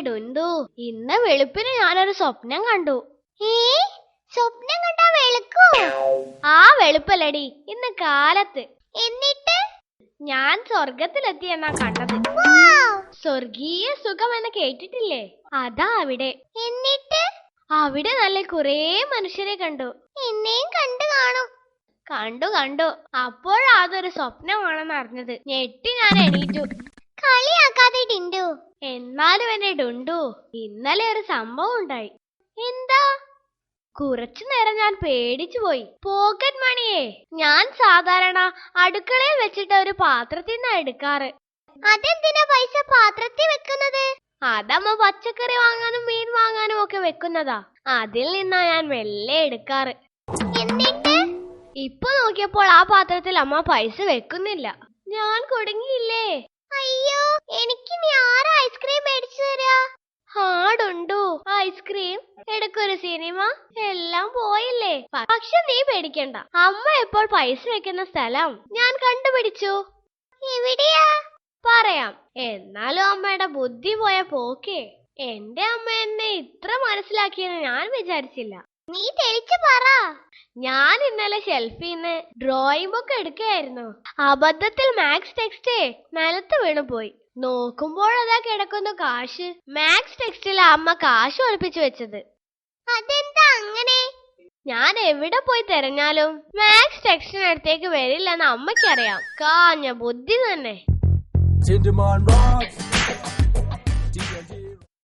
ഡുണ്ടു, ഇന്ന് വെളുപ്പിന് ഞാനൊരു സ്വപ്നം കണ്ടു. സ്വപ്നം കണ്ടാ വെളുക്കോ? ആ വെളുപ്പല്ലടി, ഇന്ന് കാലത്ത്. എന്നിട്ട് ഞാൻ സ്വർഗത്തിലെത്തിയെന്നാ കണ്ടത്. സ്വർഗീയ സുഖം എന്ന് കേട്ടിട്ടില്ലേ? അതാ അവിടെ. എന്നിട്ട് അവിടെ നല്ല കുറേ മനുഷ്യരെ കണ്ടു. എന്നെയും കണ്ടു കാണും. കണ്ടു. അപ്പോഴതൊരു സ്വപ്നമാണെന്ന് അറിഞ്ഞത്. ഞെട്ടി ഞാൻ എണീറ്റു. കളിയാക്കാതെ ടിൻഡു. എന്നാലും എന്റെ ഡുണ്ടു, ഇന്നലെ ഒരു സംഭവം ഉണ്ടായി. എന്താ? കുറച്ചു നേരം ഞാൻ പേടിച്ചു പോയി. പോക്കറ്റ് മണിയെ ഞാൻ സാധാരണ അടുക്കളയിൽ വെച്ചിട്ട് ഒരു പാത്രത്തിൽ നിന്നാ എടുക്കാറ്. അതെന്തിനാ പൈസ പാത്രത്തിൽ വെക്കുന്നത്? അതമ്മ പച്ചക്കറി വാങ്ങാനും മീൻ വാങ്ങാനും ഒക്കെ വെക്കുന്നതാ. അതിൽ നിന്നാ ഞാൻ മെല്ലെ എടുക്കാറ്. എന്നിട്ട് ഇപ്പൊ നോക്കിയപ്പോൾ ആ പാത്രത്തിൽ അമ്മ പൈസ വെക്കുന്നില്ല. ഞാൻ കുടുങ്ങിയില്ലേ? അയ്യോ, എനിക്ക് നീ ആരാ ഐസ്ക്രീം മേടിച്ചു തരാ? ഹാടുണ്ടു. ഐസ്ക്രീം, ഇടയ്ക്കൊരു സിനിമ, എല്ലാം പോയില്ലേ. പക്ഷെ നീ പേടിക്കണ്ട, അമ്മ എപ്പോൾ പൈസ വെക്കുന്ന സ്ഥലം ഞാൻ കണ്ടുപിടിച്ചു. എവിടെയാ? പറയാം. എന്നാലും അമ്മയുടെ ബുദ്ധി പോയ പോക്കേ. എന്റെ അമ്മ എന്നെ ഇത്ര മനസ്സിലാക്കിയെന്ന് ഞാൻ വിചാരിച്ചില്ല. നീ തെളിച്ചു പറ. ഞാൻ ഇന്നലെ ഷെൽഫിന്ന് ഡ്രോയിങ് ബുക്ക് എടുക്കുകയായിരുന്നു. അബദ്ധത്തിൽ മാക്സ് ടെക്സ്റ്റ് നിലത്ത് വീണുപോയി. നോക്കുമ്പോഴതാ കിടക്കുന്നു കാശ്. മാക്സ് ടെക്സ്റ്റിൽ അമ്മ കാശ് ഒളിപ്പിച്ചു വെച്ചത്. അതെന്താ അങ്ങനെ? ഞാൻ എവിടെ പോയി തെരഞ്ഞാലും മാക്സ് ടെക്സ്റ്റിനടുത്തേക്ക് വരില്ലെന്ന് അമ്മയ്ക്കറിയാം. കാഞ്ഞ ബുദ്ധി തന്നെ.